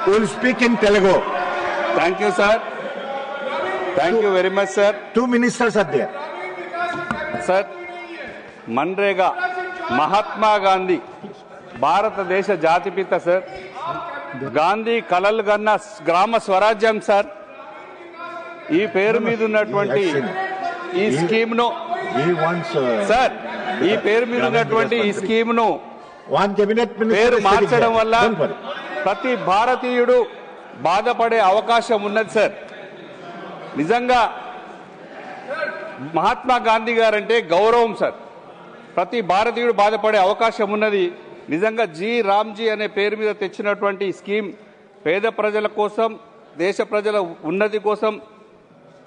will speak in Telugu. Thank you, sir. Thank you very much, sir. 2 ministers are there. Sir, MNREGA Mahatma Gandhi భారతదేశ జాతిపిత sir. Gandhi కలలు కన్న గ్రామ స్వరాజ్యం సార్. ఈ పేరు మీద ఉన్నటువంటి ఈ స్కీమ్ను సార్, ఈ పేరు మీద ఉన్నటువంటి ఈ స్కీమ్ను పేరు మార్చడం వల్ల ప్రతి భారతీయుడు బాధపడే అవకాశం ఉన్నది సార్. నిజంగా మహాత్మా గాంధీ గారంటే గౌరవం సార్. ప్రతి భారతీయుడు బాధపడే అవకాశం ఉన్నది. నిజంగా రామ్జీ అనే పేరు మీద తెచ్చినటువంటి స్కీమ్ పేద ప్రజల కోసం, దేశ ప్రజల ఉన్నతి కోసం.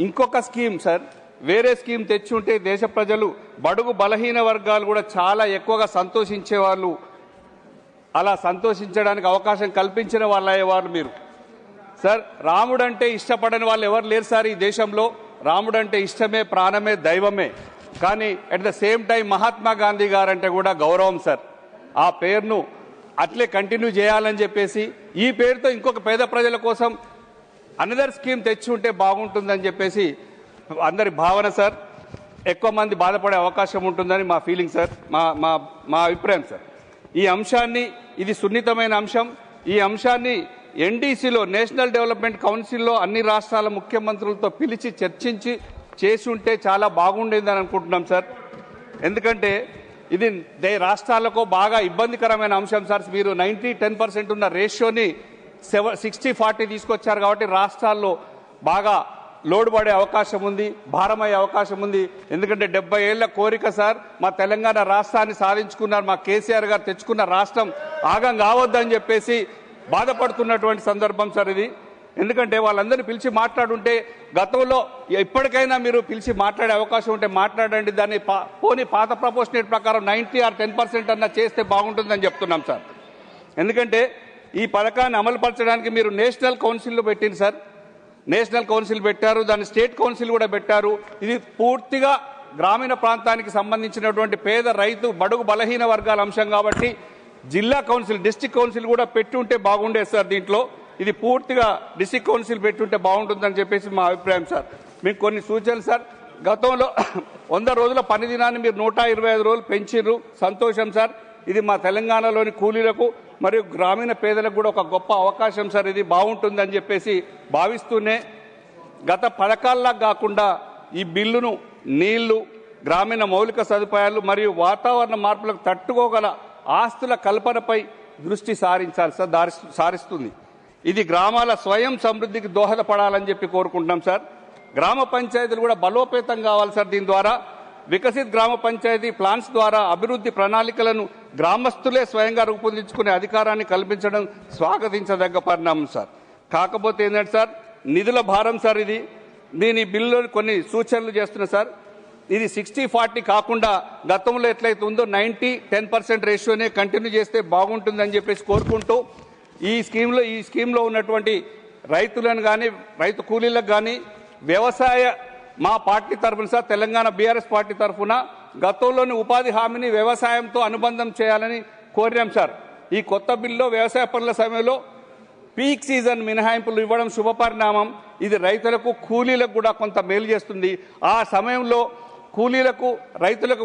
ఇంకొక స్కీమ్ సార్, వేరే స్కీమ్ తెచ్చి ఉంటే దేశ ప్రజలు, బడుగు బలహీన వర్గాలు కూడా చాలా ఎక్కువగా సంతోషించేవాళ్ళు. అలా సంతోషించడానికి అవకాశం కల్పించిన వాళ్ళు అయ్యేవారు మీరు సార్. రాముడు అంటే ఇష్టపడని వాళ్ళు ఎవరు లేరు సార్ ఈ దేశంలో. రాముడు అంటే ఇష్టమే, ప్రాణమే, దైవమే. కానీ at the same time Mahatma Gandhi guarantee కూడా గౌరవం సార్. ఆ పేరును అట్లే కంటిన్యూ చేయాలని చెప్పేసి ఈ పేరుతో ఇంకొక పేద ప్రజల కోసం అనదర్ స్కీమ్ తెచ్చి ఉంటే బాగుంటుందని చెప్పేసి అందరి భావన సార్. ఎక్కువ మంది బాధపడే అవకాశం ఉంటుందని మా ఫీలింగ్ సార్, మా అభిప్రాయం సార్. ఈ అంశాన్ని, ఇది సున్నితమైన అంశం, ఈ అంశాన్ని ఎన్డీసీలో, నేషనల్ డెవలప్మెంట్ కౌన్సిల్లో అన్ని రాష్ట్రాల ముఖ్యమంత్రులతో పిలిచి చర్చించి చేసి ఉంటే చాలా బాగుండేదని అనుకుంటున్నాం సార్. ఎందుకంటే ఇది రాష్ట్రాలకు బాగా ఇబ్బందికరమైన అంశం సార్. మీరు 90-10% ఉన్న రేషియోని 60-40 తీసుకొచ్చారు కాబట్టి రాష్ట్రాల్లో బాగా లోడ్ పడే అవకాశం ఉంది, భారమయ్యే అవకాశం ఉంది. ఎందుకంటే 70 ఏళ్ల కోరిక సార్. మా తెలంగాణ రాష్ట్రాన్ని సాధించుకున్నారు, మా కేసీఆర్ గారు తెచ్చుకున్న రాష్ట్రం ఆగం కావద్దని చెప్పేసి బాధపడుతున్నటువంటి సందర్భం సార్ ఇది. ఎందుకంటే వాళ్ళందరినీ పిలిచి మాట్లాడుంటే, గతంలో ఇప్పటికైనా మీరు పిలిచి మాట్లాడే అవకాశం ఉంటే మాట్లాడండి. దాన్ని పోనీ పాత ప్రపోర్షనేట్ ప్రకారం 90 or 10% అన్న చేస్తే బాగుంటుందని చెప్తున్నాం సార్. ఎందుకంటే ఈ పథకాన్ని అమలుపరచడానికి మీరు నేషనల్ కౌన్సిల్లో పెట్టింది సార్. నేషనల్ కౌన్సిల్ పెట్టారు, దాన్ని స్టేట్ కౌన్సిల్ కూడా పెట్టారు. ఇది పూర్తిగా గ్రామీణ ప్రాంతానికి సంబంధించినటువంటి పేద రైతు, బడుగు బలహీన వర్గాల అంశం కాబట్టి జిల్లా కౌన్సిల్, డిస్ట్రిక్ట్ కౌన్సిల్ కూడా పెట్టి ఉంటే బాగుండేది సార్. దీంట్లో ఇది పూర్తిగా డిస్ట్రిక్ట్ కౌన్సిల్ పెట్టుంటే బాగుంటుందని చెప్పేసి మా అభిప్రాయం సార్. మీకు కొన్ని సూచనలు సార్. గతంలో 100 రోజుల పని దినాన్ని మీరు 125 రోజులు పెంచిర్రు, సంతోషం సార్. ఇది మా తెలంగాణలోని కూలీలకు మరియు గ్రామీణ పేదలకు కూడా ఒక గొప్ప అవకాశం సార్. ఇది బాగుంటుందని చెప్పేసి భావిస్తూనే గత పథకాల్లా కాకుండా ఈ బిల్లును నీళ్లు, గ్రామీణ మౌలిక సదుపాయాలు మరియు వాతావరణ మార్పులకు తట్టుకోగల ఆస్తుల కల్పనపై దృష్టి సారిస్తుంది. ఇది గ్రామాల స్వయం సమృద్ధికి దోహదపడాలని చెప్పి కోరుకుంటున్నాం సార్. గ్రామ పంచాయతీలు కూడా బలోపేతం కావాలి సార్. దీని ద్వారా వికసిత్ గ్రామ పంచాయతీ ప్లాన్స్ ద్వారా అభివృద్ధి ప్రణాళికలను గ్రామస్తులే స్వయంగా రూపొందించుకునే అధికారాన్ని కల్పించడం స్వాగతించదగ్గ పరిణామం సార్. కాకపోతే ఏంటంటే సార్, నిధుల భారం సార్. ఇది నేను ఈ బిల్లులో కొన్ని సూచనలు చేస్తున్నా సార్. ఇది 60-40 కాకుండా గతంలో ఎట్లయితే ఉందో 90-10% రేషియోనే కంటిన్యూ చేస్తే బాగుంటుందని చెప్పేసి కోరుకుంటూ ఈ స్కీమ్లో ఉన్నటువంటి రైతులను కానీ, రైతు కూలీలకు కానీ, వ్యవసాయ మా పార్టీ తరఫున సార్, తెలంగాణ బీఆర్ఎస్ పార్టీ తరఫున గతంలోని ఉపాధి హామీని వ్యవసాయంతో అనుబంధం చేయాలని కోరినాం సార్. ఈ కొత్త బిల్లులో వ్యవసాయ పనుల సమయంలో పీక్ సీజన్ మినహాయింపులు ఇవ్వడం శుభపరిణామం. ఇది రైతులకు, కూలీలకు కూడా కొంత మేలు చేస్తుంది. ఆ సమయంలో కూలీలకు, రైతులకు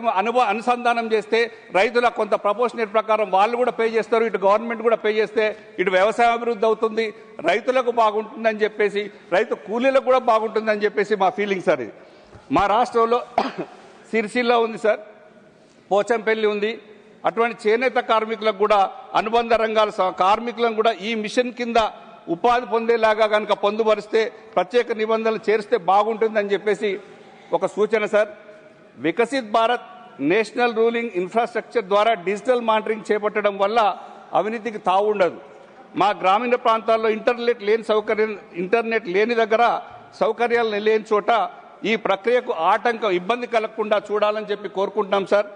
అనుసంధానం చేస్తే రైతుల కొంత ప్రపోర్షనేట్ ప్రకారం వాళ్ళు కూడా పే చేస్తారు, ఇటు గవర్నమెంట్ కూడా పే చేస్తే ఇటు వ్యవసాయ అభివృద్ధి అవుతుంది, రైతులకు బాగుంటుందని చెప్పేసి, రైతు కూలీలకు కూడా బాగుంటుందని చెప్పేసి మా ఫీలింగ్ సార్. ఇది మా రాష్ట్రంలో సిరిసిల్ల ఉంది సార్, పోచంపల్లి ఉంది. అటువంటి చేనేత కార్మికులకు కూడా, అనుబంధ రంగాల కార్మికులను కూడా ఈ మిషన్ కింద ఉపాధి పొందేలాగా కనుక పొందుపరిస్తే, ప్రత్యేక నిబంధనలు చేరిస్తే బాగుంటుందని చెప్పేసి ఒక సూచన sir. Viksit Bharat national ruling infrastructure ద్వారా డిజిటల్ మానిటరింగ్ చేపట్టడం వల్ల అవినీతికి తావు ఉండదు. మా గ్రామీణ ప్రాంతాల్లో ఇంటర్నెట్ లేని దగ్గర, సౌకర్యాలు లేని చోట ఈ ప్రక్రియకు ఆటంకం, ఇబ్బంది కలగకుండా చూడాలని చెప్పి కోరుకుంటున్నాం సార్.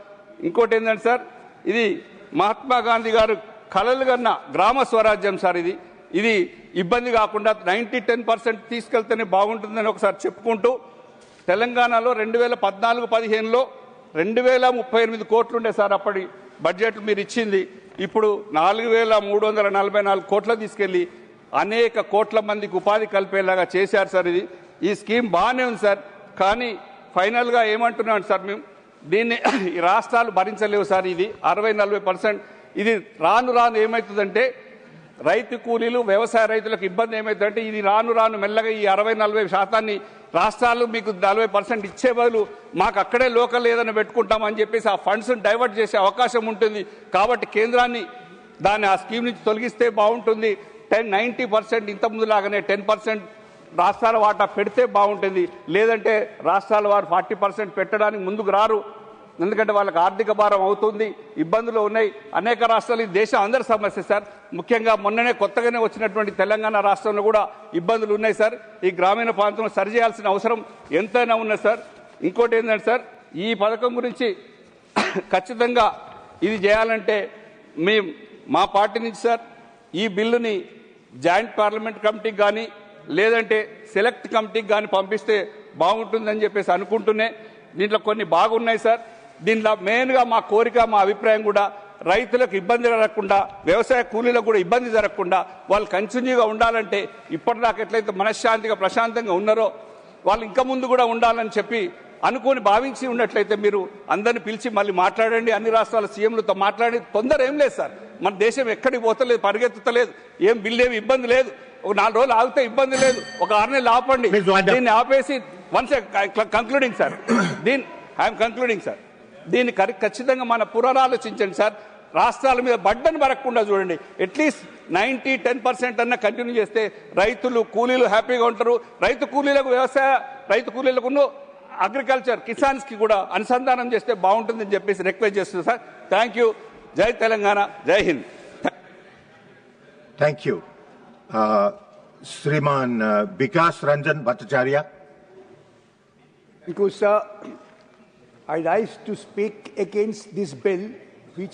ఇంకోటి ఏంటంటే సార్, ఇది మహాత్మా గాంధీ గారు కలలు కన్న గ్రామ స్వరాజ్యం సార్. ఇది ఇబ్బంది కాకుండా 90-10% తీసుకెళ్తేనే బాగుంటుందని ఒకసారి చెప్పుకుంటూ, తెలంగాణలో 2014-15లో 2038 కోట్లు ఉండే సార్ అప్పటి బడ్జెట్ మీరు ఇచ్చింది. ఇప్పుడు 4344 కోట్ల తీసుకెళ్లి అనేక కోట్ల మందికి ఉపాధి కల్పేలాగా చేశారు సార్. ఈ స్కీమ్ బాగానే ఉంది సార్. కానీ ఫైనల్గా ఏమంటున్నాను సార్, మేము దీన్ని ఈ రాష్ట్రాలు భరించలేవు సార్. ఇది 60-40%. ఇది రాను రాను ఏమవుతుందంటే రైతు కూలీలు వ్యవసాయ రైతులకు ఇబ్బంది ఏమవుతుందంటే ఇది రాను రాను మెల్లగా ఈ 60-40% రాష్ట్రాలు మీకు 40% ఇచ్చే బదులు మాకు అక్కడే లోకల్ ఏదైనా పెట్టుకుంటామని చెప్పేసి ఆ ఫండ్స్ డైవర్ట్ చేసే అవకాశం ఉంటుంది. కాబట్టి కేంద్రాన్ని దాన్ని ఆ స్కీమ్ నుంచి తొలగిస్తే బాగుంటుంది. 90% ఇంత ముందులాగానే 10% రాష్ట్రాల వాటా పెడితే బాగుంటుంది. లేదంటే రాష్ట్రాల వారు 40% పెట్టడానికి ముందుకు రారు. ఎందుకంటే వాళ్ళకి ఆర్థిక భారం అవుతుంది, ఇబ్బందులు ఉన్నాయి. అనేక రాష్ట్రాలు, ఈ దేశం అందరి సమస్య సార్. ముఖ్యంగా మొన్ననే కొత్తగానే వచ్చినటువంటి తెలంగాణ రాష్ట్రంలో కూడా ఇబ్బందులు ఉన్నాయి సార్. ఈ గ్రామీణ ప్రాంతంలో సరిచేయాల్సిన అవసరం ఎంతైనా ఉన్నది సార్. ఇంకోటి ఏంటంటే సార్, ఈ పథకం గురించి ఖచ్చితంగా ఇది చేయాలంటే మా పార్టీ నుంచి సార్ ఈ బిల్లుని జాయింట్ పార్లమెంట్ కమిటీకి కానీ లేదంటే సెలెక్ట్ కమిటీకి కానీ పంపిస్తే బాగుంటుందని చెప్పేసి అనుకుంటూనే దీంట్లో కొన్ని బాగున్నాయి సార్. దీంట్లో మెయిన్గా మా కోరిక, మా అభిప్రాయం కూడా రైతులకు ఇబ్బంది జరగకుండా, వ్యవసాయ కూలీలకు కూడా ఇబ్బంది జరగకుండా వాళ్ళు కంటిన్యూగా ఉండాలంటే ఇప్పటిదాకా ఎట్లయితే మనశ్శాంతిగా ప్రశాంతంగా ఉన్నారో వాళ్ళు ఇంకా ముందు కూడా ఉండాలని చెప్పి అనుకొని భావించి ఉన్నట్లయితే మీరు అందరిని పిలిచి మళ్ళీ మాట్లాడండి. అన్ని రాష్ట్రాల సీఎంలతో మాట్లాడి తొందర ఏం లేదు సార్. మన దేశం ఎక్కడికి పోతలేదు, పరిగెత్తుతలేదు, ఏం బిల్లు ఏమి ఇబ్బంది లేదు. ఒక 4 రోజులు ఆగితే ఇబ్బంది లేదు, ఒక 6 నెలలు ఆపండి. దీన్ని ఆపేసి concluding sir, I'm concluding sir. దీన్ని ఖచ్చితంగా మన పునరాలోచించండి సార్. రాష్ట్రాల మీద బడ్డను పడకుండా చూడండి. అట్లీస్ట్ 90-10% అన్న కంటిన్యూ చేస్తే రైతులు కూలీలు హ్యాపీగా ఉంటారు. రైతు కూలీలకు అగ్రికల్చర్ కిసాన్స్కి కూడా అనుసంధానం చేస్తే బాగుంటుందని చెప్పేసి రిక్వెస్ట్ చేస్తుంది సార్. Thank you. జై తెలంగాణ, జై Hind. Thank you. Shriman Vikas Ranjan Bhattacharya. Thank you, sir. I rise to speak against this bill